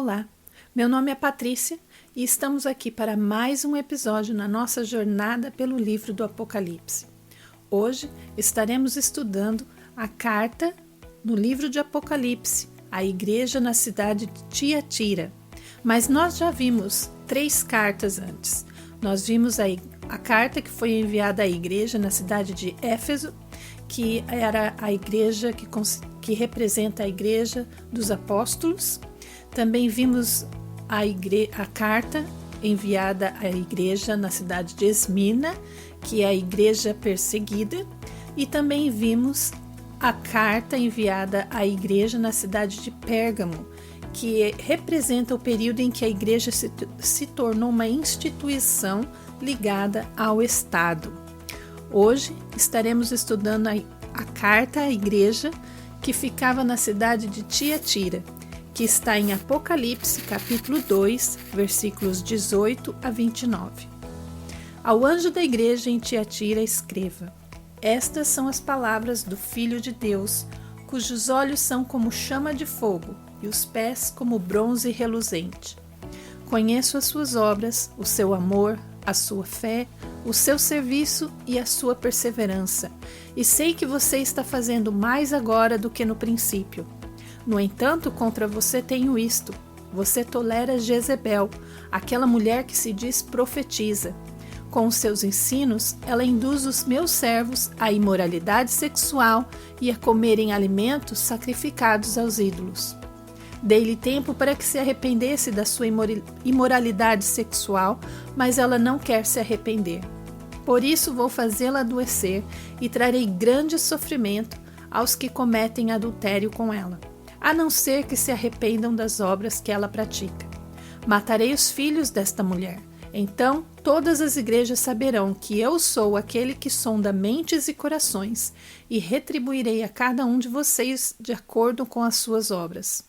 Olá, meu nome é Patrícia e estamos aqui para mais um episódio na nossa jornada pelo livro do Apocalipse. Hoje estaremos estudando a carta no livro de Apocalipse, à igreja na cidade de Tiatira. Mas nós já vimos 3 cartas antes. Nós vimos a carta que foi enviada à igreja na cidade de Éfeso, que era a igreja que representa a igreja dos apóstolos. Também vimos a carta enviada à igreja na cidade de Esmina, que é a igreja perseguida, e também vimos a carta enviada à igreja na cidade de Pérgamo, que representa o período em que a igreja se tornou uma instituição ligada ao Estado. Hoje estaremos estudando a carta à igreja que ficava na cidade de Tiatira, que está em Apocalipse capítulo 2, versículos 18 a 29. Ao anjo da igreja em Tiatira escreva: Estas são as palavras do Filho de Deus, cujos olhos são como chama de fogo e os pés como bronze reluzente. Conheço as suas obras, o seu amor, a sua fé, o seu serviço e a sua perseverança, e sei que você está fazendo mais agora do que no princípio. No entanto, contra você tenho isto: você tolera Jezebel, aquela mulher que se diz profetiza. Com os seus ensinos, ela induz os meus servos à imoralidade sexual e a comerem alimentos sacrificados aos ídolos. Dei-lhe tempo para que se arrependesse da sua imoralidade sexual, mas ela não quer se arrepender. Por isso vou fazê-la adoecer e trarei grande sofrimento aos que cometem adultério com ela, a não ser que se arrependam das obras que ela pratica. Matarei os filhos desta mulher. Então todas as igrejas saberão que eu sou aquele que sonda mentes e corações, e retribuirei a cada um de vocês de acordo com as suas obras.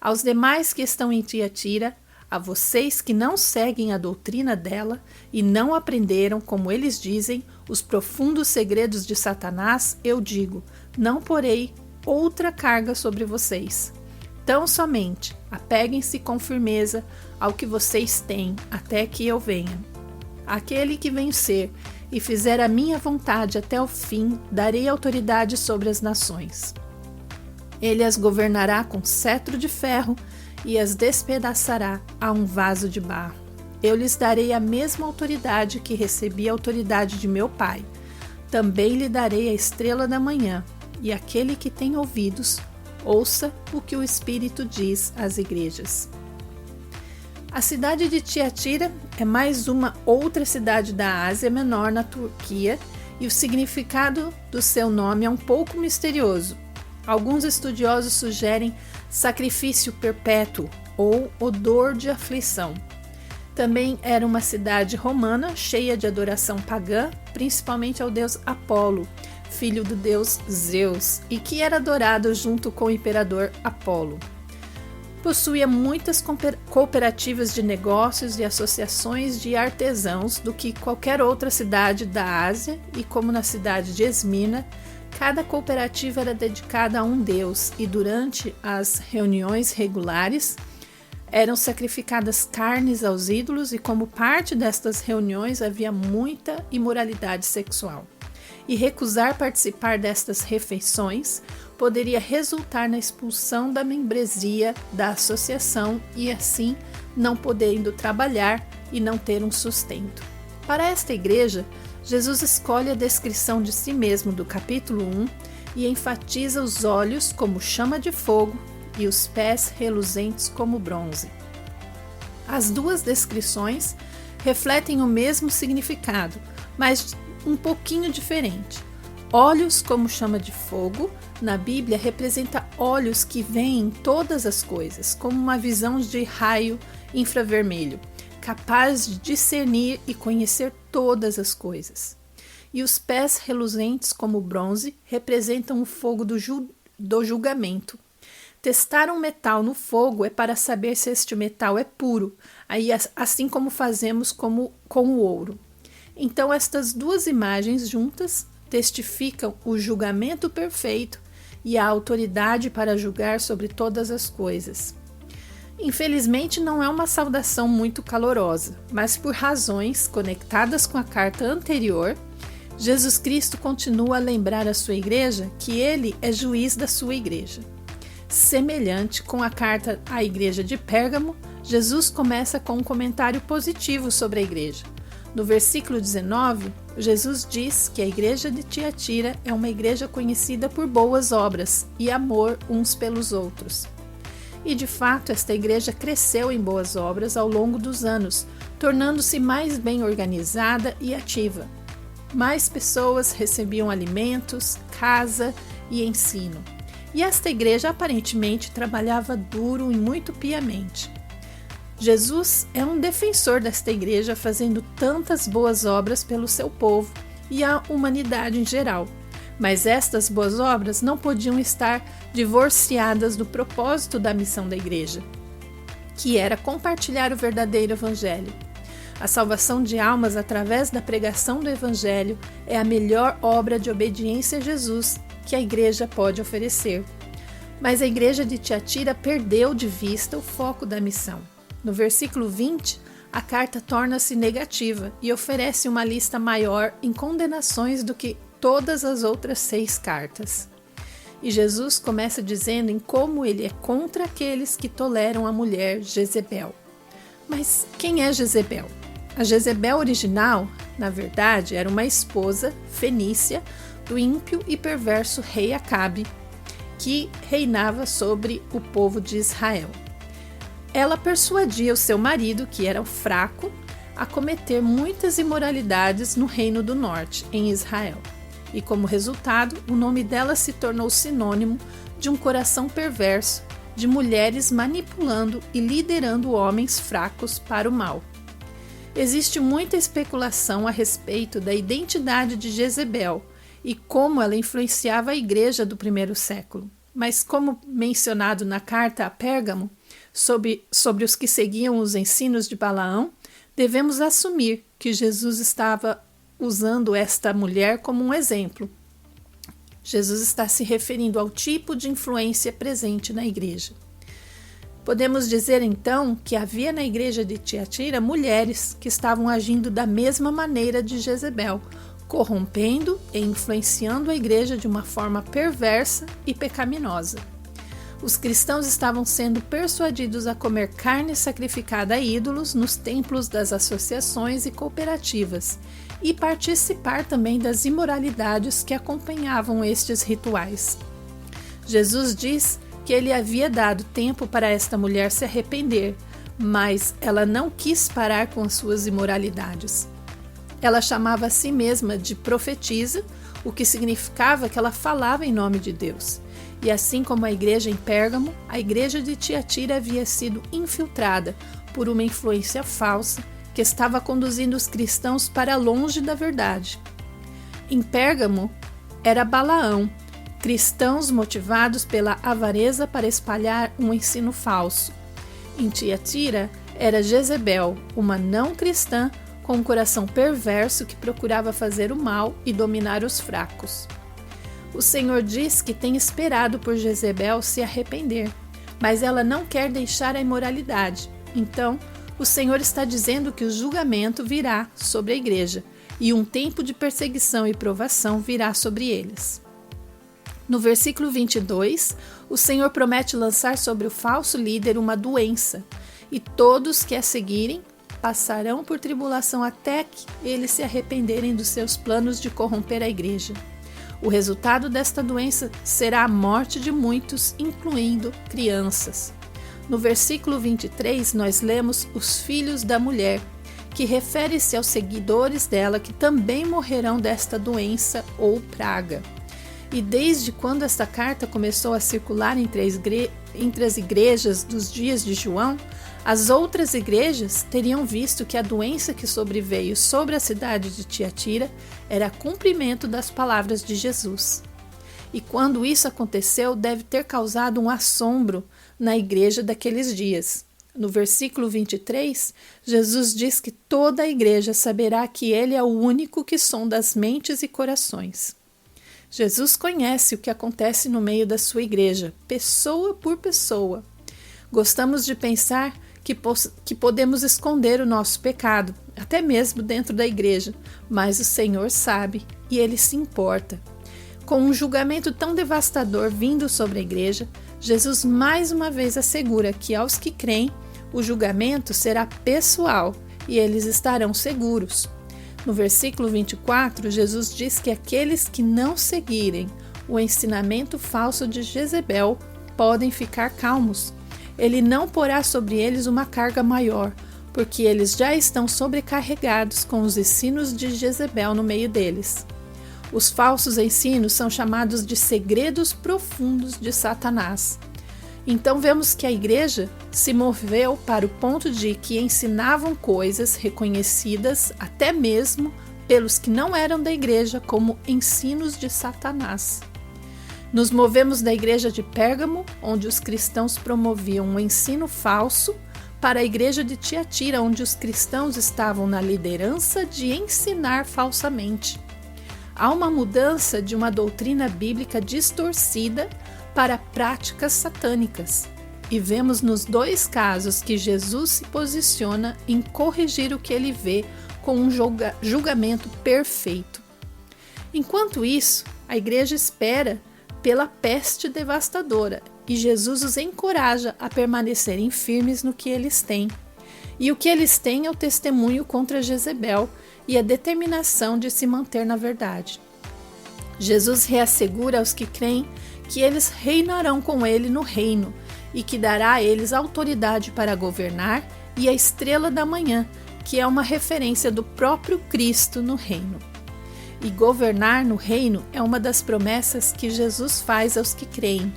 Aos demais que estão em Tiatira, a vocês que não seguem a doutrina dela e não aprenderam, como eles dizem, os profundos segredos de Satanás, eu digo: não porei outra carga sobre vocês. Tão somente apeguem-se com firmeza ao que vocês têm, até que eu venha. Aquele que vencer e fizer a minha vontade até o fim, darei autoridade sobre as nações. Ele as governará com cetro de ferro e as despedaçará a um vaso de barro. Eu lhes darei a mesma autoridade que recebi a autoridade de meu Pai. Também lhe darei a estrela da manhã, e aquele que tem ouvidos, ouça o que o Espírito diz às igrejas. A cidade de Tiatira é mais uma outra cidade da Ásia Menor na Turquia, e o significado do seu nome é um pouco misterioso. Alguns estudiosos sugerem sacrifício perpétuo ou odor de aflição. Também era uma cidade romana cheia de adoração pagã, principalmente ao deus Apolo, filho do deus Zeus, e que era adorado junto com o imperador Apolo. Possuía muitas cooperativas de negócios e associações de artesãos do que qualquer outra cidade da Ásia, e como na cidade de Esmina, cada cooperativa era dedicada a um deus, e durante as reuniões regulares eram sacrificadas carnes aos ídolos, e como parte destas reuniões havia muita imoralidade sexual. E recusar participar destas refeições poderia resultar na expulsão da membresia da associação e assim não podendo trabalhar e não ter um sustento. Para esta igreja, Jesus escolhe a descrição de si mesmo do capítulo 1 e enfatiza os olhos como chama de fogo e os pés reluzentes como bronze. As duas descrições refletem o mesmo significado, mas um pouquinho diferente. Olhos como chama de fogo, na Bíblia, representa olhos que veem todas as coisas, como uma visão de raio infravermelho, capaz de discernir e conhecer todas as coisas. E os pés reluzentes como bronze representam o fogo do julgamento. Testar um metal no fogo é para saber se este metal é puro, assim como fazemos com o ouro. Então estas duas imagens juntas testificam o julgamento perfeito e a autoridade para julgar sobre todas as coisas. Infelizmente, não é uma saudação muito calorosa, mas por razões conectadas com a carta anterior, Jesus Cristo continua a lembrar à sua igreja que ele é juiz da sua igreja. Semelhante com a carta à igreja de Pérgamo, Jesus começa com um comentário positivo sobre a igreja. No versículo 19, Jesus diz que a igreja de Tiatira é uma igreja conhecida por boas obras e amor uns pelos outros. E de fato, esta igreja cresceu em boas obras ao longo dos anos, tornando-se mais bem organizada e ativa. Mais pessoas recebiam alimentos, casa e ensino. E esta igreja aparentemente trabalhava duro e muito piamente. Jesus é um defensor desta igreja, fazendo tantas boas obras pelo seu povo e a humanidade em geral. Mas estas boas obras não podiam estar divorciadas do propósito da missão da igreja, que era compartilhar o verdadeiro evangelho. A salvação de almas através da pregação do evangelho é a melhor obra de obediência a Jesus que a igreja pode oferecer. Mas a igreja de Tiatira perdeu de vista o foco da missão. No versículo 20, a carta torna-se negativa e oferece uma lista maior em condenações do que todas as outras 6 cartas. E Jesus começa dizendo em como ele é contra aqueles que toleram a mulher Jezebel. Mas quem é Jezebel? A Jezebel original, na verdade, era uma esposa fenícia do ímpio e perverso rei Acabe, que reinava sobre o povo de Israel. Ela persuadia o seu marido, que era fraco, a cometer muitas imoralidades no Reino do Norte, em Israel. E como resultado, o nome dela se tornou sinônimo de um coração perverso, de mulheres manipulando e liderando homens fracos para o mal. Existe muita especulação a respeito da identidade de Jezebel e como ela influenciava a igreja do primeiro século. Mas como mencionado na carta a Pérgamo, sobre os que seguiam os ensinos de Balaão, devemos assumir que Jesus estava usando esta mulher como um exemplo. Jesus está se referindo ao tipo de influência presente na igreja. Podemos dizer então que havia na igreja de Tiatira mulheres que estavam agindo da mesma maneira de Jezebel, corrompendo e influenciando a igreja de uma forma perversa e pecaminosa. Os cristãos estavam sendo persuadidos a comer carne sacrificada a ídolos nos templos das associações e cooperativas e participar também das imoralidades que acompanhavam estes rituais. Jesus diz que ele havia dado tempo para esta mulher se arrepender, mas ela não quis parar com as suas imoralidades. Ela chamava a si mesma de profetisa, o que significava que ela falava em nome de Deus. E assim como a igreja em Pérgamo, a igreja de Tiatira havia sido infiltrada por uma influência falsa que estava conduzindo os cristãos para longe da verdade. Em Pérgamo era Balaão, cristãos motivados pela avareza para espalhar um ensino falso. Em Tiatira era Jezebel, uma não cristã com um coração perverso que procurava fazer o mal e dominar os fracos. O Senhor diz que tem esperado por Jezebel se arrepender, mas ela não quer deixar a imoralidade. Então, o Senhor está dizendo que o julgamento virá sobre a igreja e um tempo de perseguição e provação virá sobre eles. No versículo 22, o Senhor promete lançar sobre o falso líder uma doença, e todos que a seguirem passarão por tribulação até que eles se arrependerem dos seus planos de corromper a igreja. O resultado desta doença será a morte de muitos, incluindo crianças. No versículo 23, nós lemos os filhos da mulher, que refere-se aos seguidores dela que também morrerão desta doença ou praga. E desde quando esta carta começou a circular entre as igrejas dos dias de João, as outras igrejas teriam visto que a doença que sobreveio sobre a cidade de Tiatira era cumprimento das palavras de Jesus. E quando isso aconteceu, deve ter causado um assombro na igreja daqueles dias. No versículo 23, Jesus diz que toda a igreja saberá que ele é o único que sonda as mentes e corações. Jesus conhece o que acontece no meio da sua igreja, pessoa por pessoa. Gostamos de pensar que podemos esconder o nosso pecado, até mesmo dentro da igreja, mas o Senhor sabe e Ele se importa. Com um julgamento tão devastador vindo sobre a igreja, Jesus mais uma vez assegura que aos que creem, o julgamento será pessoal e eles estarão seguros. No versículo 24, Jesus diz que aqueles que não seguirem o ensinamento falso de Jezebel podem ficar calmos. Ele não porá sobre eles uma carga maior, porque eles já estão sobrecarregados com os ensinos de Jezebel no meio deles. Os falsos ensinos são chamados de segredos profundos de Satanás. Então vemos que a igreja se moveu para o ponto de que ensinavam coisas reconhecidas até mesmo pelos que não eram da igreja como ensinos de Satanás. Nos movemos da igreja de Pérgamo, onde os cristãos promoviam um ensino falso, para a igreja de Tiatira, onde os cristãos estavam na liderança de ensinar falsamente. Há uma mudança de uma doutrina bíblica distorcida para práticas satânicas. E vemos nos dois casos que Jesus se posiciona em corrigir o que ele vê com um julgamento perfeito. Enquanto isso, a igreja espera pela peste devastadora e Jesus os encoraja a permanecerem firmes no que eles têm. E o que eles têm é o testemunho contra Jezebel e a determinação de se manter na verdade. Jesus reassegura aos que creem que eles reinarão com ele no reino e que dará a eles autoridade para governar e a estrela da manhã, que é uma referência do próprio Cristo no reino. E governar no reino é uma das promessas que Jesus faz aos que creem.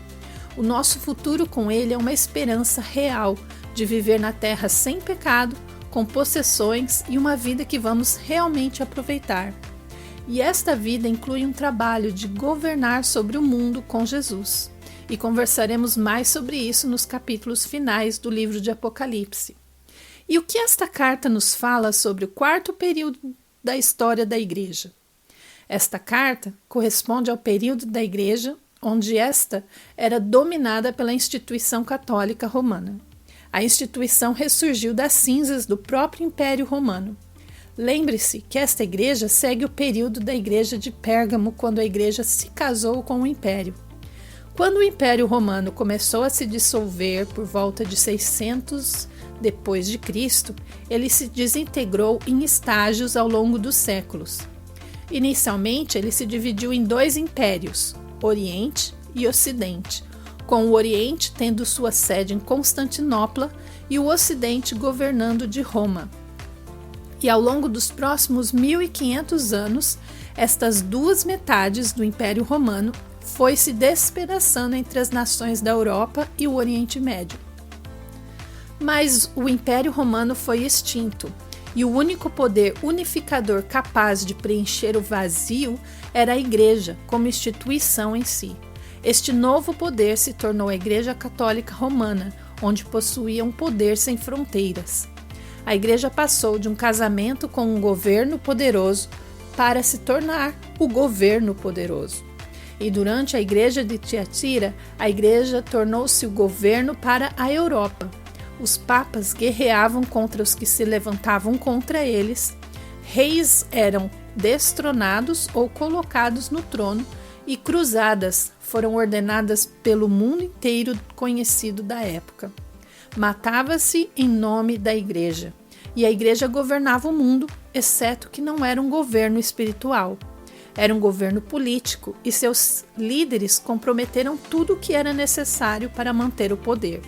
O nosso futuro com ele é uma esperança real de viver na terra sem pecado, com possessões e uma vida que vamos realmente aproveitar. E esta vida inclui um trabalho de governar sobre o mundo com Jesus. E conversaremos mais sobre isso nos capítulos finais do livro de Apocalipse. E o que esta carta nos fala sobre o quarto período da história da igreja? Esta carta corresponde ao período da igreja onde esta era dominada pela instituição católica romana. A instituição ressurgiu das cinzas do próprio Império Romano. Lembre-se que esta igreja segue o período da igreja de Pérgamo, quando a igreja se casou com o Império. Quando o Império Romano começou a se dissolver por volta de 600 depois de Cristo, ele se desintegrou em estágios ao longo dos séculos. Inicialmente, ele se dividiu em dois impérios, Oriente e Ocidente, com o Oriente tendo sua sede em Constantinopla e o Ocidente governando de Roma. E ao longo dos próximos 1500 anos, estas duas metades do Império Romano foi se despedaçando entre as nações da Europa e o Oriente Médio. Mas o Império Romano foi extinto, e o único poder unificador capaz de preencher o vazio era a Igreja, como instituição em si. Este novo poder se tornou a Igreja Católica Romana, onde possuía um poder sem fronteiras. A Igreja passou de um casamento com um governo poderoso para se tornar o governo poderoso. E durante a Igreja de Tiatira, a Igreja tornou-se o governo para a Europa. Os papas guerreavam contra os que se levantavam contra eles, reis eram destronados ou colocados no trono e cruzadas foram ordenadas pelo mundo inteiro conhecido da época. Matava-se em nome da igreja, e a igreja governava o mundo, exceto que não era um governo espiritual. Era um governo político e seus líderes comprometeram tudo o que era necessário para manter o poder.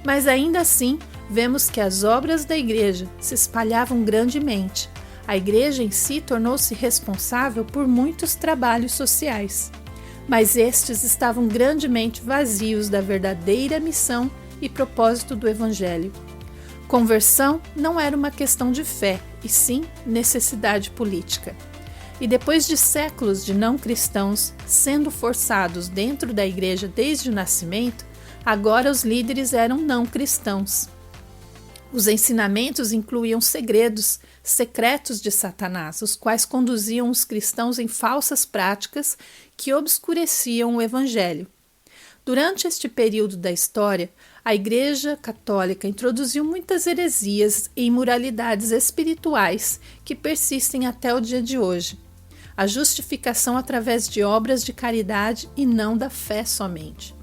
Mas ainda assim, vemos que as obras da igreja se espalhavam grandemente. A igreja em si tornou-se responsável por muitos trabalhos sociais, mas estes estavam grandemente vazios da verdadeira missão e propósito do Evangelho. Conversão não era uma questão de fé, e sim necessidade política. E depois de séculos de não cristãos sendo forçados dentro da igreja desde o nascimento, agora os líderes eram não cristãos. Os ensinamentos incluíam segredos secretos de Satanás, os quais conduziam os cristãos em falsas práticas que obscureciam o Evangelho. Durante este período da história, A Igreja Católica introduziu muitas heresias e imoralidades espirituais que persistem até o dia de hoje. A justificação através de obras de caridade e não da fé somente.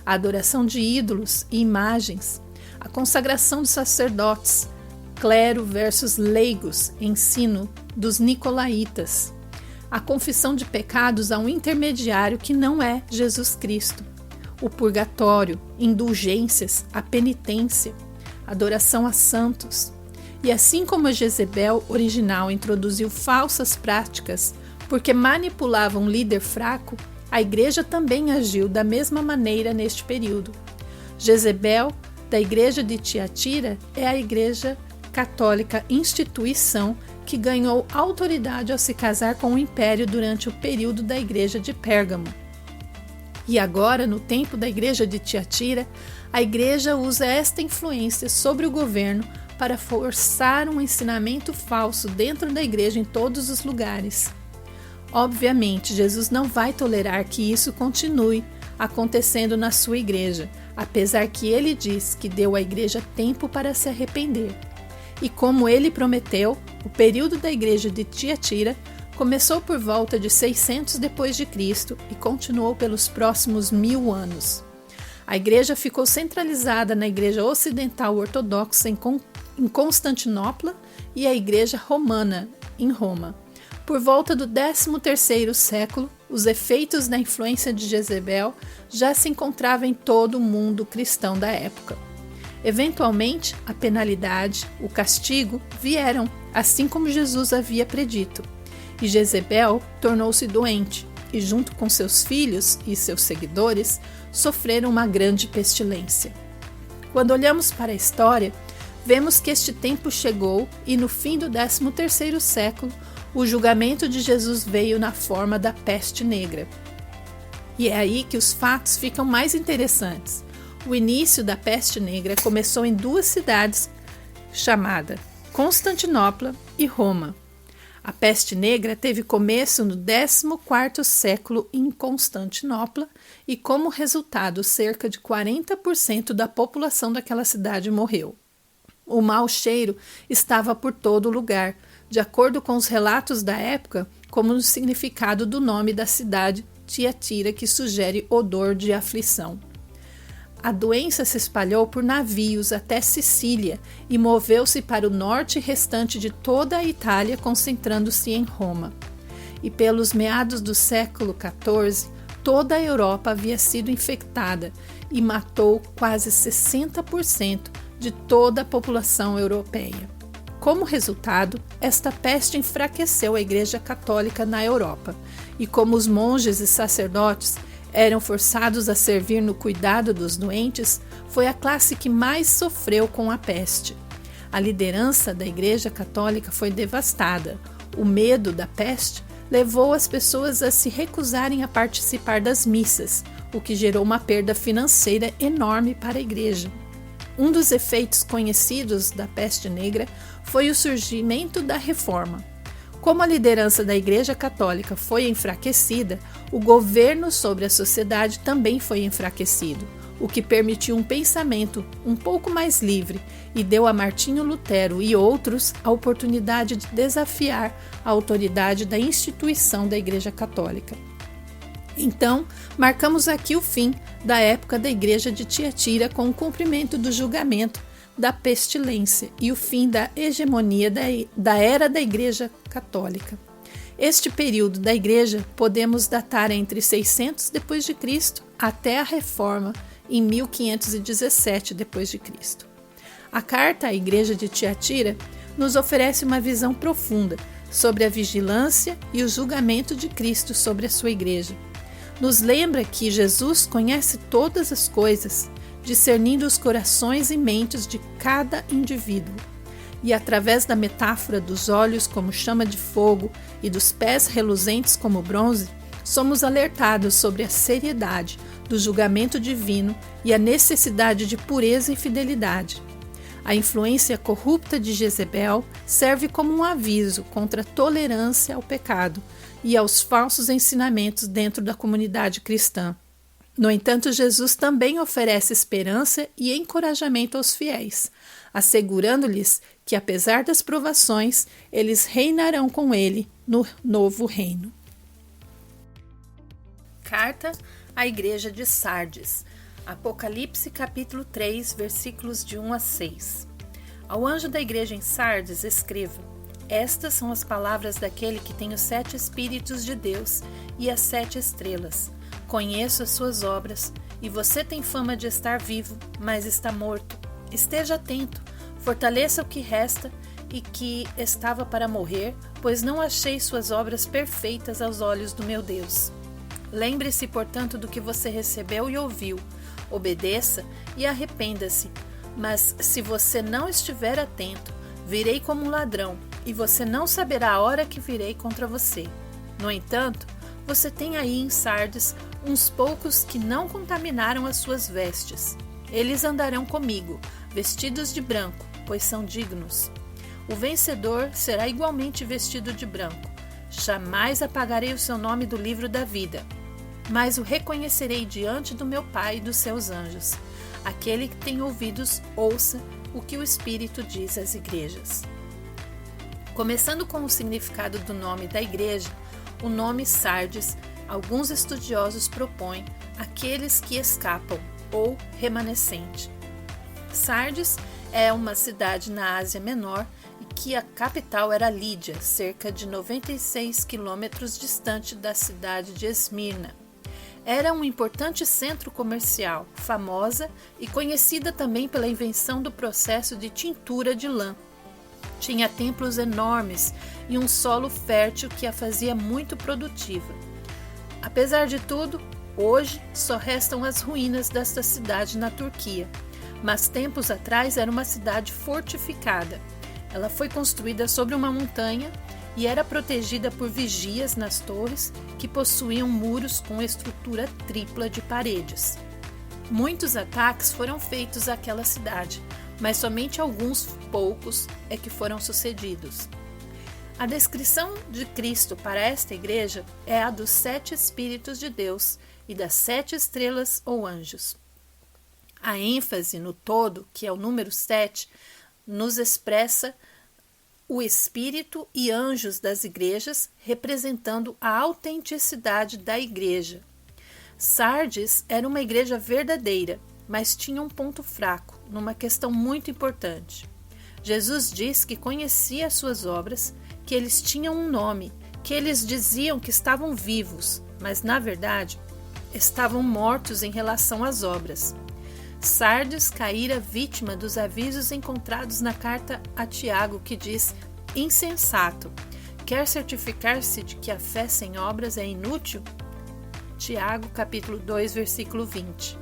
A adoração de ídolos e imagens. A consagração dos sacerdotes. Clero versus leigos, ensino dos nicolaítas. A confissão de pecados a um intermediário que não é Jesus Cristo. O purgatório, indulgências, a penitência, adoração a santos. E assim como a Jezebel original introduziu falsas práticas porque manipulava um líder fraco, a igreja também agiu da mesma maneira neste período. Jezebel, da igreja de Tiatira, é a igreja católica instituição que ganhou autoridade ao se casar com o império durante o período da igreja de Pérgamo. E agora, no tempo da igreja de Tiatira, a igreja usa esta influência sobre o governo para forçar um ensinamento falso dentro da igreja em todos os lugares. Obviamente, Jesus não vai tolerar que isso continue acontecendo na sua igreja, apesar que ele diz que deu à igreja tempo para se arrepender. E como ele prometeu, o período da igreja de Tiatira começou por volta de 600 depois de Cristo e continuou pelos próximos 1000 anos. A igreja ficou centralizada na igreja ocidental ortodoxa em Constantinopla e a igreja romana em Roma. Por volta do 13º século, os efeitos da influência de Jezebel já se encontravam em todo o mundo cristão da época. Eventualmente, a penalidade, o castigo, vieram, assim como Jesus havia predito. E Jezebel tornou-se doente, e junto com seus filhos e seus seguidores, sofreram uma grande pestilência. Quando olhamos para a história, vemos que este tempo chegou e no fim do 13º século, o julgamento de Jesus veio na forma da peste negra. E é aí que os fatos ficam mais interessantes. O início da peste negra começou em duas cidades chamadas Constantinopla e Roma. A peste negra teve começo no 14º século em Constantinopla e, como resultado, cerca de 40% da população daquela cidade morreu. O mau cheiro estava por todo lugar, de acordo com os relatos da época, como no significado do nome da cidade, Tiatira, que sugere odor de aflição. A doença se espalhou por navios até Sicília e moveu-se para o norte restante de toda a Itália, concentrando-se em Roma. E pelos meados do século XIV, toda a Europa havia sido infectada e matou quase 60% de toda a população europeia. Como resultado, esta peste enfraqueceu a Igreja Católica na Europa, e como os monges e sacerdotes eram forçados a servir no cuidado dos doentes, foi a classe que mais sofreu com a peste. A liderança da Igreja Católica foi devastada. O medo da peste levou as pessoas a se recusarem a participar das missas, o que gerou uma perda financeira enorme para a Igreja. Um dos efeitos conhecidos da peste negra foi o surgimento da Reforma. Como a liderança da Igreja Católica foi enfraquecida, o governo sobre a sociedade também foi enfraquecido, o que permitiu um pensamento um pouco mais livre e deu a Martinho Lutero e outros a oportunidade de desafiar a autoridade da instituição da Igreja Católica. Então, marcamos aqui o fim da época da Igreja de Tiatira com o cumprimento do julgamento da pestilência e o fim da hegemonia da era da Igreja Católica. Este período da Igreja podemos datar entre 600 d.C. até a Reforma em 1517 d.C. A carta à Igreja de Tiatira nos oferece uma visão profunda sobre a vigilância e o julgamento de Cristo sobre a sua Igreja. Nos lembra que Jesus conhece todas as coisas, discernindo os corações e mentes de cada indivíduo. E através da metáfora dos olhos como chama de fogo e dos pés reluzentes como bronze, somos alertados sobre a seriedade do julgamento divino e a necessidade de pureza e fidelidade. A influência corrupta de Jezebel serve como um aviso contra a tolerância ao pecado e aos falsos ensinamentos dentro da comunidade cristã. No entanto, Jesus também oferece esperança e encorajamento aos fiéis, assegurando-lhes que, apesar das provações, eles reinarão com ele no novo reino. Carta à Igreja de Sardes, Apocalipse capítulo 3, versículos de 1 a 6. Ao anjo da igreja em Sardes escreva: Estas são as palavras daquele que tem os 7 Espíritos de Deus e as 7 estrelas. Conheço as suas obras, e você tem fama de estar vivo, mas está morto. Esteja atento, fortaleça o que resta e que estava para morrer, pois não achei suas obras perfeitas aos olhos do meu Deus. Lembre-se, portanto, do que você recebeu e ouviu. Obedeça e arrependa-se. Mas se você não estiver atento, virei como um ladrão, e você não saberá a hora que virei contra você. No entanto, você tem aí em Sardes uns poucos que não contaminaram as suas vestes. Eles andarão comigo, vestidos de branco, pois são dignos. O vencedor será igualmente vestido de branco. Jamais apagarei o seu nome do livro da vida, mas o reconhecerei diante do meu Pai e dos seus anjos. Aquele que tem ouvidos, ouça o que o Espírito diz às igrejas. Começando com o significado do nome da igreja, o nome Sardes, alguns estudiosos propõem aqueles que escapam ou remanescente. Sardes é uma cidade na Ásia Menor e que a capital era Lídia, cerca de 96 quilômetros distante da cidade de Esmirna. Era um importante centro comercial, famosa e conhecida também pela invenção do processo de tintura de lã. Tinha templos enormes e um solo fértil que a fazia muito produtiva. Apesar de tudo, hoje só restam as ruínas desta cidade na Turquia, mas tempos atrás era uma cidade fortificada. Ela foi construída sobre uma montanha e era protegida por vigias nas torres que possuíam muros com estrutura tripla de paredes. Muitos ataques foram feitos àquela cidade, mas somente alguns poucos é que foram sucedidos. A descrição de Cristo para esta igreja é a dos 7 Espíritos de Deus e das 7 estrelas ou anjos. A ênfase no todo, que é o número 7, nos expressa o espírito e anjos das igrejas, representando a autenticidade da igreja. Sardes era uma igreja verdadeira, mas tinha um ponto fraco, numa questão muito importante. Jesus diz que conhecia as suas obras, que eles tinham um nome, que eles diziam que estavam vivos, mas na verdade estavam mortos em relação às obras. Sardes caíra vítima dos avisos encontrados na carta a Tiago, que diz: insensato, quer certificar-se de que a fé sem obras é inútil? Tiago, capítulo 2, versículo 20.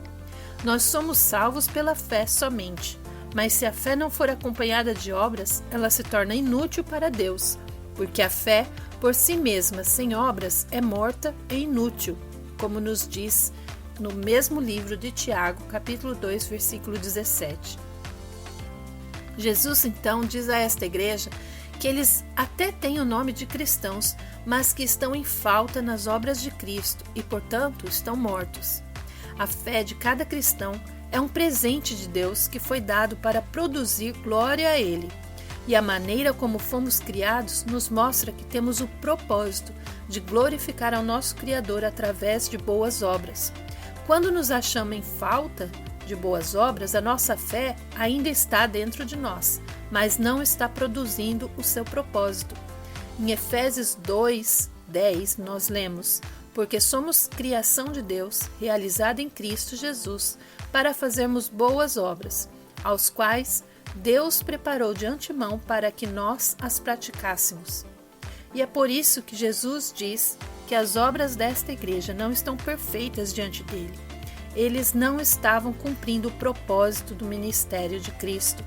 Nós somos salvos pela fé somente, mas se a fé não for acompanhada de obras, ela se torna inútil para Deus, porque a fé, por si mesma, sem obras, é morta e inútil, como nos diz no mesmo livro de Tiago, capítulo 2, versículo 17. Jesus, então, diz a esta igreja que eles até têm o nome de cristãos, mas que estão em falta nas obras de Cristo e, portanto, estão mortos. A fé de cada cristão é um presente de Deus que foi dado para produzir glória a Ele. E a maneira como fomos criados nos mostra que temos o propósito de glorificar ao nosso Criador através de boas obras. Quando nos achamos em falta de boas obras, a nossa fé ainda está dentro de nós, mas não está produzindo o seu propósito. Em Efésios 2:10 nós lemos: porque somos criação de Deus, realizada em Cristo Jesus, para fazermos boas obras, aos quais Deus preparou de antemão para que nós as praticássemos. E é por isso que Jesus diz que as obras desta igreja não estão perfeitas diante dele. Eles não estavam cumprindo o propósito do ministério de Cristo.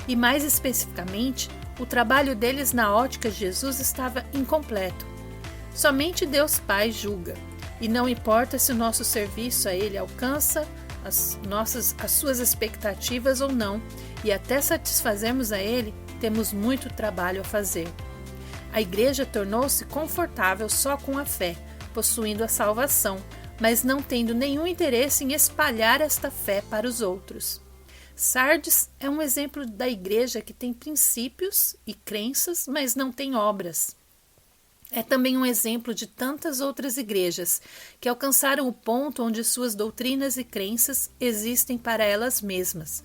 E mais especificamente, o trabalho deles na ótica de Jesus estava incompleto. Somente Deus Pai julga, e não importa se o nosso serviço a Ele alcança as suas expectativas ou não, e até satisfazermos a Ele, temos muito trabalho a fazer. A igreja tornou-se confortável só com a fé, possuindo a salvação, mas não tendo nenhum interesse em espalhar esta fé para os outros. Sardes é um exemplo da igreja que tem princípios e crenças, mas não tem obras. É também um exemplo de tantas outras igrejas que alcançaram o ponto onde suas doutrinas e crenças existem para elas mesmas.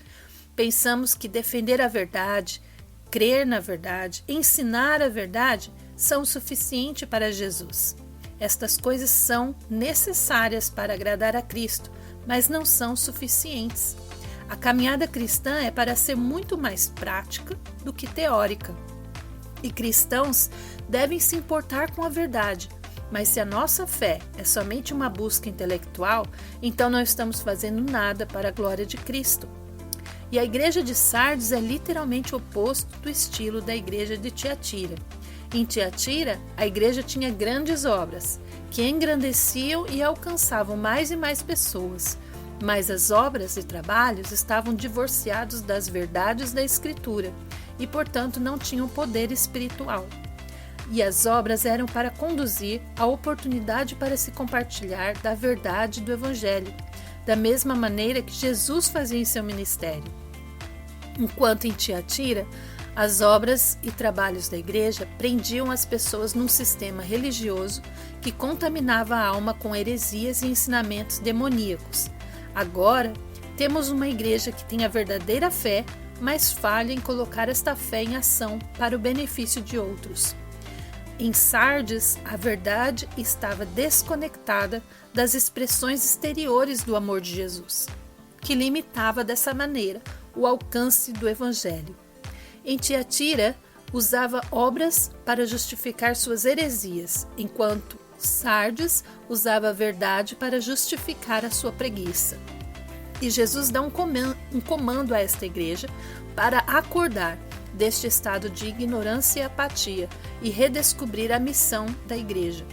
Pensamos que defender a verdade, crer na verdade, ensinar a verdade são o suficiente para Jesus. Estas coisas são necessárias para agradar a Cristo, mas não são suficientes. A caminhada cristã é para ser muito mais prática do que teórica. E cristãos devem se importar com a verdade, mas se a nossa fé é somente uma busca intelectual, então não estamos fazendo nada para a glória de Cristo. E a igreja de Sardes é literalmente o oposto do estilo da igreja de Tiatira. Em Tiatira, a igreja tinha grandes obras, que engrandeciam e alcançavam mais e mais pessoas, mas as obras e trabalhos estavam divorciados das verdades da Escritura e, portanto, não tinham poder espiritual. E as obras eram para conduzir a oportunidade para se compartilhar da verdade do Evangelho, da mesma maneira que Jesus fazia em seu ministério. Enquanto em Tiatira, as obras e trabalhos da igreja prendiam as pessoas num sistema religioso que contaminava a alma com heresias e ensinamentos demoníacos. Agora, temos uma igreja que tem a verdadeira fé, mas falha em colocar esta fé em ação para o benefício de outros. Em Sardes, a verdade estava desconectada das expressões exteriores do amor de Jesus, que limitava dessa maneira o alcance do Evangelho. Em Tiatira, usava obras para justificar suas heresias, enquanto Sardes usava a verdade para justificar a sua preguiça. E Jesus dá um comando a esta igreja para acordar deste estado de ignorância e apatia e redescobrir a missão da igreja.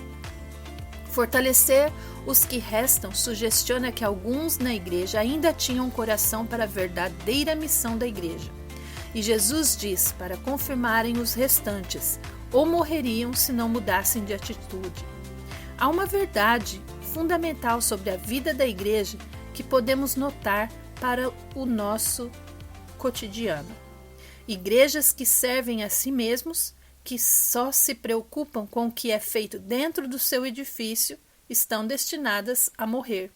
Fortalecer os que restam sugestiona que alguns na igreja ainda tinham um coração para a verdadeira missão da igreja. E Jesus diz para confirmarem os restantes, ou morreriam se não mudassem de atitude. Há uma verdade fundamental sobre a vida da igreja que podemos notar para o nosso cotidiano. Igrejas que servem a si mesmos, que só se preocupam com o que é feito dentro do seu edifício, estão destinadas a morrer.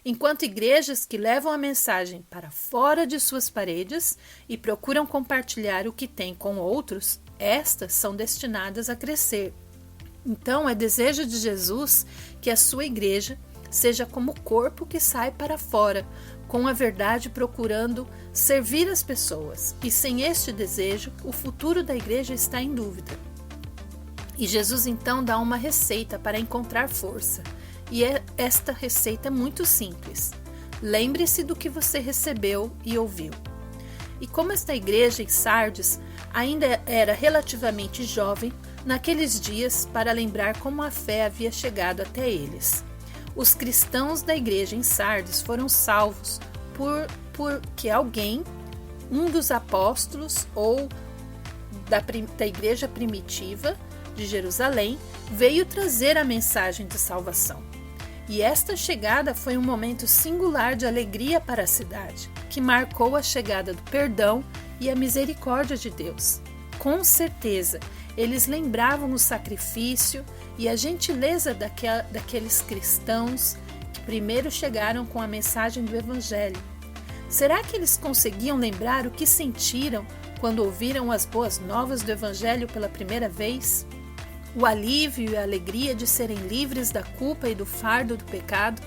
Enquanto igrejas que levam a mensagem para fora de suas paredes e procuram compartilhar o que têm com outros, estas são destinadas a crescer. Então, é desejo de Jesus que a sua igreja seja como o corpo que sai para fora, com a verdade procurando servir as pessoas. E sem este desejo, o futuro da igreja está em dúvida. E Jesus então dá uma receita para encontrar força. E esta receita é muito simples. Lembre-se do que você recebeu e ouviu. E como esta igreja em Sardes ainda era relativamente jovem, naqueles dias, para lembrar como a fé havia chegado até eles. Os cristãos da igreja em Sardes foram salvos porque alguém, um dos apóstolos ou da igreja primitiva de Jerusalém, veio trazer a mensagem de salvação. E esta chegada foi um momento singular de alegria para a cidade, que marcou a chegada do perdão e a misericórdia de Deus. Com certeza, eles lembravam o sacrifício e a gentileza daqueles cristãos que primeiro chegaram com a mensagem do Evangelho. Será que eles conseguiam lembrar o que sentiram quando ouviram as boas novas do Evangelho pela primeira vez? O alívio e a alegria de serem livres da culpa e do fardo do pecado,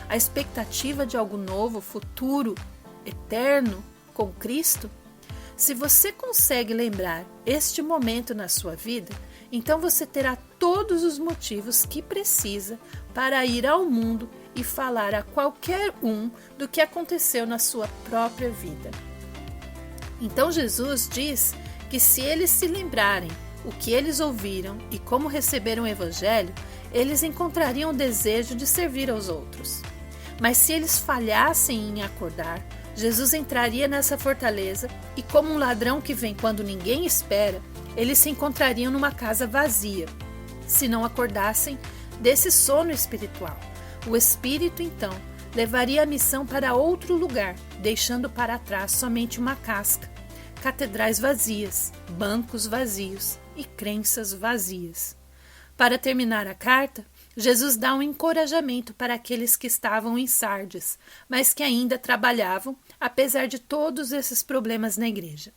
a expectativa de algo novo, futuro, eterno, com Cristo? Se você consegue lembrar este momento na sua vida, então você terá todos os motivos que precisa para ir ao mundo e falar a qualquer um do que aconteceu na sua própria vida. Então Jesus diz que se eles se lembrarem o que eles ouviram e como receberam o Evangelho, eles encontrariam o desejo de servir aos outros. Mas se eles falhassem em acordar, Jesus entraria nessa fortaleza e, como um ladrão que vem quando ninguém espera, eles se encontrariam numa casa vazia, se não acordassem desse sono espiritual. O Espírito, então, levaria a missão para outro lugar, deixando para trás somente uma casca, catedrais vazias, bancos vazios e crenças vazias. Para terminar a carta, Jesus dá um encorajamento para aqueles que estavam em Sardes, mas que ainda trabalhavam, apesar de todos esses problemas na igreja.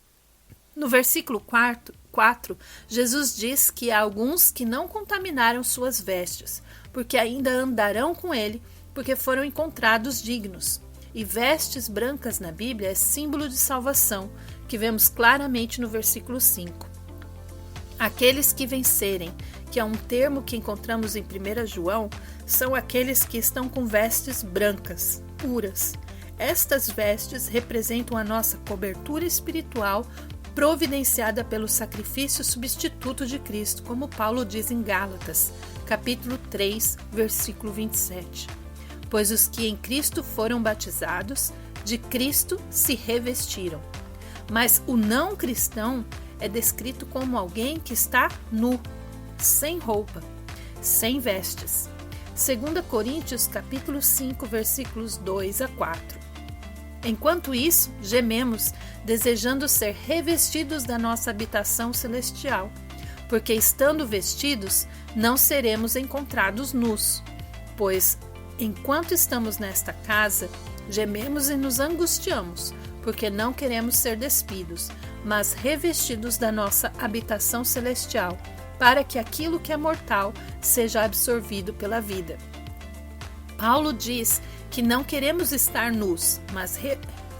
No versículo 4, Jesus diz que há alguns que não contaminaram suas vestes, porque ainda andarão com ele, porque foram encontrados dignos. E vestes brancas na Bíblia é símbolo de salvação, que vemos claramente no versículo 5. Aqueles que vencerem, que é um termo que encontramos em 1 João, são aqueles que estão com vestes brancas, puras. Estas vestes representam a nossa cobertura espiritual providenciada pelo sacrifício substituto de Cristo, como Paulo diz em Gálatas, capítulo 3, versículo 27. Pois os que em Cristo foram batizados, de Cristo se revestiram. Mas o não cristão é descrito como alguém que está nu, sem roupa, sem vestes. 2 Coríntios capítulo 5, versículos 2 a 4. Enquanto isso, gememos, desejando ser revestidos da nossa habitação celestial, porque estando vestidos, não seremos encontrados nus. Pois, enquanto estamos nesta casa, gememos e nos angustiamos, porque não queremos ser despidos, mas revestidos da nossa habitação celestial, para que aquilo que é mortal seja absorvido pela vida. Paulo diz que não queremos estar nus, mas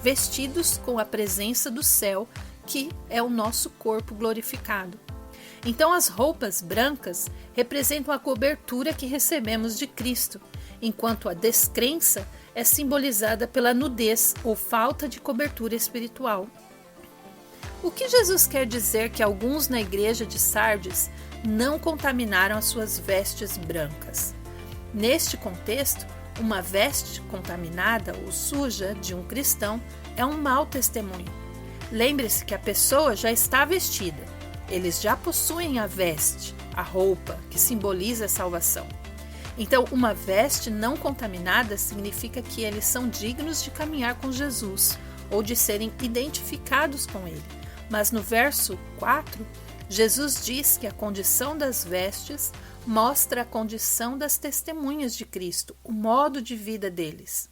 vestidos com a presença do céu, que é o nosso corpo glorificado. Então as roupas brancas representam a cobertura que recebemos de Cristo, enquanto a descrença é simbolizada pela nudez ou falta de cobertura espiritual. O que Jesus quer dizer que alguns na igreja de Sardes não contaminaram as suas vestes brancas? Neste contexto, uma veste contaminada ou suja de um cristão é um mau testemunho. Lembre-se que a pessoa já está vestida. Eles já possuem a veste, a roupa, que simboliza a salvação. Então, uma veste não contaminada significa que eles são dignos de caminhar com Jesus ou de serem identificados com ele. Mas no verso 4, Jesus diz que a condição das vestes mostra a condição das testemunhas de Cristo, o modo de vida deles.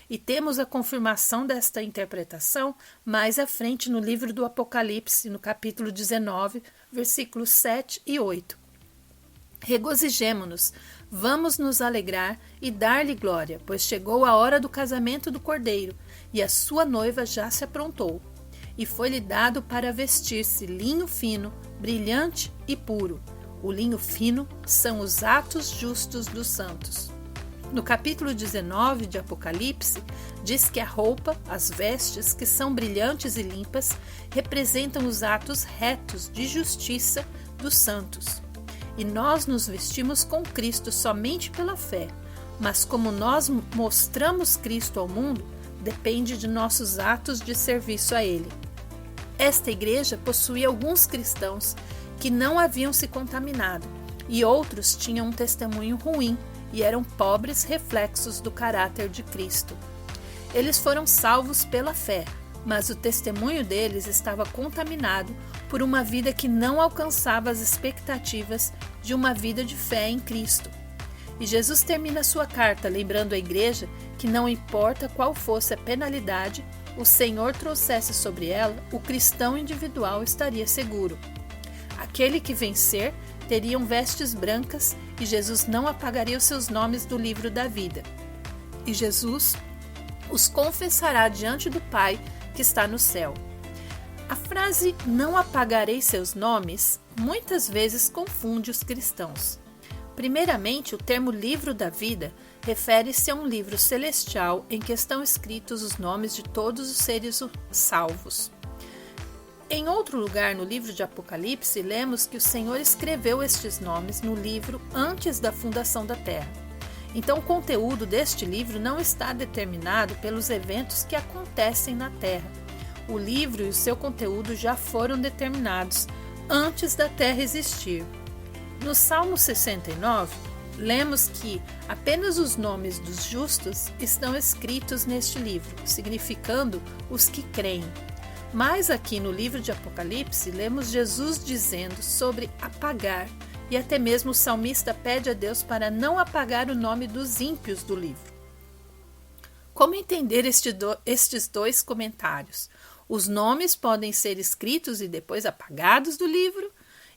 E temos a confirmação desta interpretação mais à frente no livro do Apocalipse, no capítulo 19, versículos 7 e 8. Regozijemo-nos, vamos nos alegrar e dar-lhe glória, pois chegou a hora do casamento do Cordeiro, e a sua noiva já se aprontou. E foi-lhe dado para vestir-se linho fino, brilhante e puro. O linho fino são os atos justos dos santos. No capítulo 19 de Apocalipse, diz que a roupa, as vestes, que são brilhantes e limpas, representam os atos retos de justiça dos santos. E nós nos vestimos com Cristo somente pela fé, mas como nós mostramos Cristo ao mundo, depende de nossos atos de serviço a Ele. Esta igreja possuía alguns cristãos que não haviam se contaminado, e outros tinham um testemunho ruim e eram pobres reflexos do caráter de Cristo. Eles foram salvos pela fé, mas o testemunho deles estava contaminado por uma vida que não alcançava as expectativas de uma vida de fé em Cristo. E Jesus termina sua carta lembrando a igreja que não importa qual fosse a penalidade o Senhor trouxesse sobre ela, o cristão individual estaria seguro. Aquele que vencer teriam vestes brancas e Jesus não apagaria os seus nomes do livro da vida. E Jesus os confessará diante do Pai que está no céu. A frase "não apagarei seus nomes" muitas vezes confunde os cristãos. Primeiramente, o termo livro da vida refere-se a um livro celestial em que estão escritos os nomes de todos os seres salvos. Em outro lugar, no livro de Apocalipse, lemos que o Senhor escreveu estes nomes no livro antes da fundação da terra. Então, o conteúdo deste livro não está determinado pelos eventos que acontecem na terra. O livro e o seu conteúdo já foram determinados antes da terra existir. No Salmo 69, lemos que apenas os nomes dos justos estão escritos neste livro, significando os que creem. Mas aqui no livro de Apocalipse, lemos Jesus dizendo sobre apagar, e até mesmo o salmista pede a Deus para não apagar o nome dos ímpios do livro. Como entender estes dois comentários? Os nomes podem ser escritos e depois apagados do livro?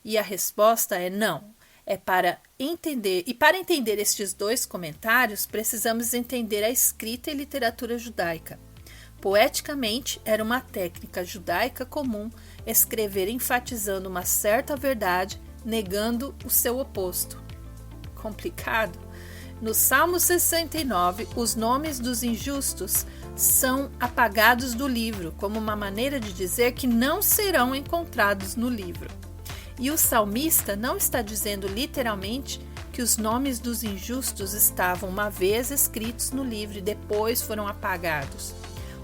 E a resposta é não. É para entender, e para entender estes dois comentários, precisamos entender a escrita e literatura judaica. Poeticamente, era uma técnica judaica comum escrever enfatizando uma certa verdade, negando o seu oposto. Complicado? No Salmo 69, os nomes dos injustos são apagados do livro, como uma maneira de dizer que não serão encontrados no livro. E o salmista não está dizendo literalmente que os nomes dos injustos estavam uma vez escritos no livro e depois foram apagados.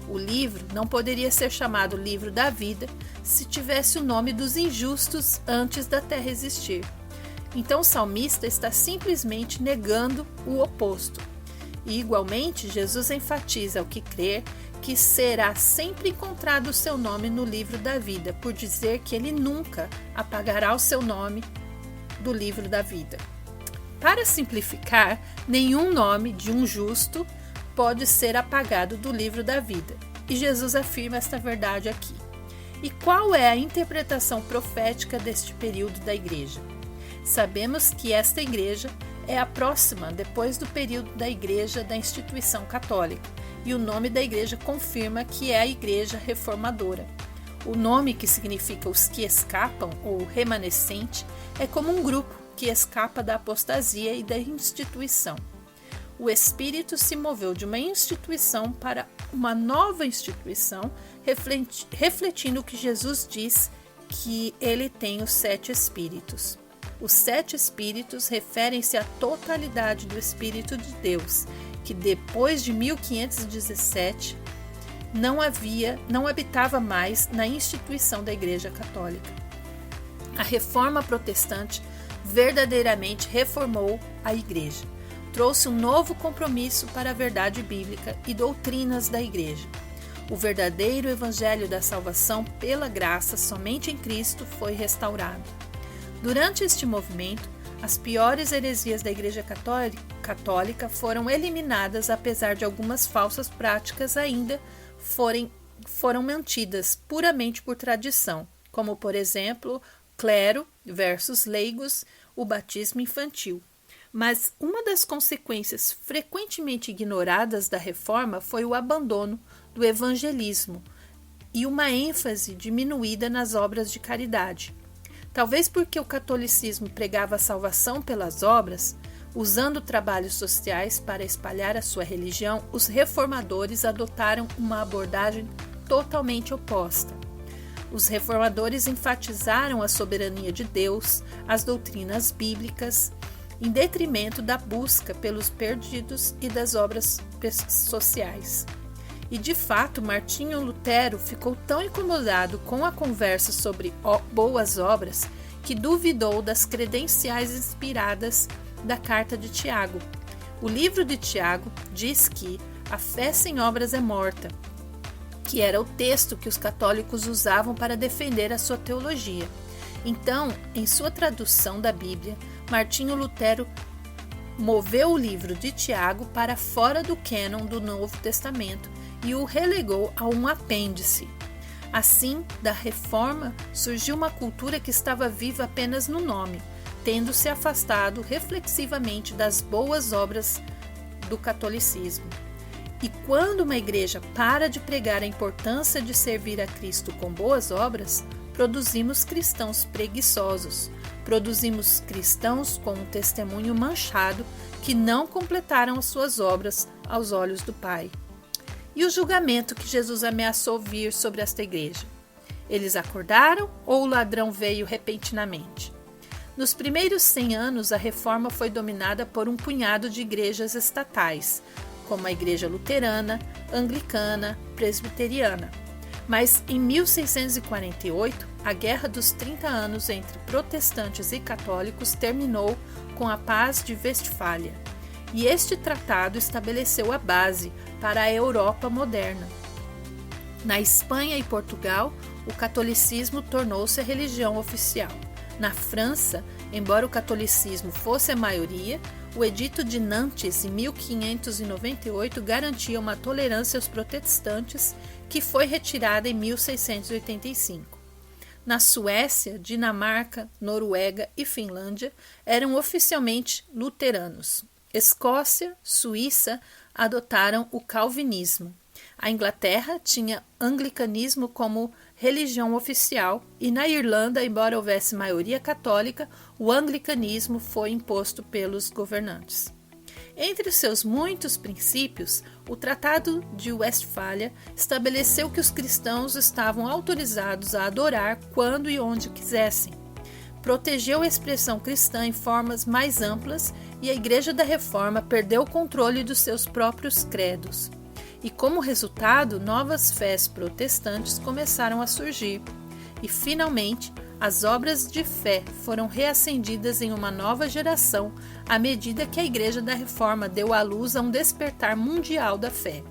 O livro não poderia ser chamado livro da vida se tivesse o nome dos injustos antes da terra existir. Então o salmista está simplesmente negando o oposto. E igualmente, Jesus enfatiza ao que crer que será sempre encontrado o seu nome no livro da vida, por dizer que ele nunca apagará o seu nome do livro da vida. Para simplificar, nenhum nome de um justo pode ser apagado do livro da vida. E Jesus afirma esta verdade aqui. E qual é a interpretação profética deste período da igreja? Sabemos que esta igreja é a próxima depois do período da igreja da instituição católica, e o nome da igreja confirma que é a igreja reformadora. O nome, que significa os que escapam ou remanescente, é como um grupo que escapa da apostasia e da instituição. O Espírito se moveu de uma instituição para uma nova instituição, refletindo o que Jesus diz que ele tem os 7 Espíritos. Os 7 Espíritos referem-se à totalidade do Espírito de Deus, que depois de 1517 não habitava mais na instituição da Igreja Católica. A Reforma Protestante verdadeiramente reformou a Igreja. Trouxe um novo compromisso para a verdade bíblica e doutrinas da Igreja. O verdadeiro Evangelho da salvação pela graça somente em Cristo foi restaurado. Durante este movimento, as piores heresias da Igreja Católica foram eliminadas, apesar de algumas falsas práticas ainda foram mantidas puramente por tradição, como, por exemplo, clero versus leigos, o batismo infantil. Mas uma das consequências frequentemente ignoradas da reforma foi o abandono do evangelismo e uma ênfase diminuída nas obras de caridade. Talvez porque o catolicismo pregava a salvação pelas obras, usando trabalhos sociais para espalhar a sua religião, os reformadores adotaram uma abordagem totalmente oposta. Os reformadores enfatizaram a soberania de Deus, as doutrinas bíblicas, em detrimento da busca pelos perdidos e das obras sociais. E de fato, Martinho Lutero ficou tão incomodado com a conversa sobre boas obras que duvidou das credenciais inspiradas da carta de Tiago. O livro de Tiago diz que a fé sem obras é morta, que era o texto que os católicos usavam para defender a sua teologia. Então, em sua tradução da Bíblia, Martinho Lutero moveu o livro de Tiago para fora do cânon do Novo Testamento e o relegou a um apêndice. Assim, da reforma surgiu uma cultura que estava viva apenas no nome, tendo se afastado reflexivamente das boas obras do catolicismo. E quando uma igreja para de pregar a importância de servir a Cristo com boas obras, produzimos cristãos preguiçosos, produzimos cristãos com um testemunho manchado que não completaram as suas obras aos olhos do Pai. E o julgamento que Jesus ameaçou vir sobre esta igreja? Eles acordaram ou o ladrão veio repentinamente? Nos primeiros 100 anos, a reforma foi dominada por um punhado de igrejas estatais, como a Igreja Luterana, Anglicana, Presbiteriana. Mas em 1648, a Guerra dos 30 Anos entre protestantes e católicos terminou com a Paz de Westfália, e este tratado estabeleceu a base para a Europa moderna. Na Espanha e Portugal, o catolicismo tornou-se a religião oficial. Na França, embora o catolicismo fosse a maioria, o Edito de Nantes, em 1598, garantia uma tolerância aos protestantes, que foi retirada em 1685. Na Suécia, Dinamarca, Noruega e Finlândia eram oficialmente luteranos. Escócia, Suíça adotaram o calvinismo. A Inglaterra tinha anglicanismo como religião oficial e na Irlanda, embora houvesse maioria católica, o anglicanismo foi imposto pelos governantes. Entre os seus muitos princípios, o Tratado de Westfália estabeleceu que os cristãos estavam autorizados a adorar quando e onde quisessem. Protegeu a expressão cristã em formas mais amplas e a Igreja da Reforma perdeu o controle dos seus próprios credos. E como resultado, novas fés protestantes começaram a surgir. E, finalmente, as obras de fé foram reacendidas em uma nova geração à medida que a Igreja da Reforma deu à luz a um despertar mundial da fé.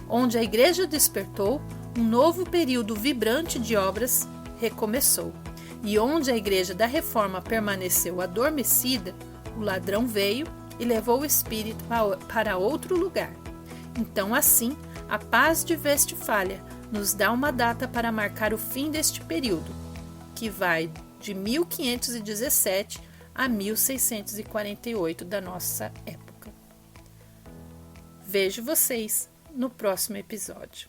Onde a Igreja despertou, um novo período vibrante de obras recomeçou. E onde a Igreja da Reforma permaneceu adormecida, o ladrão veio e levou o espírito para outro lugar. Então, assim, a Paz de Westfália nos dá uma data para marcar o fim deste período, que vai de 1517 a 1648 da nossa época. Vejo vocês no próximo episódio.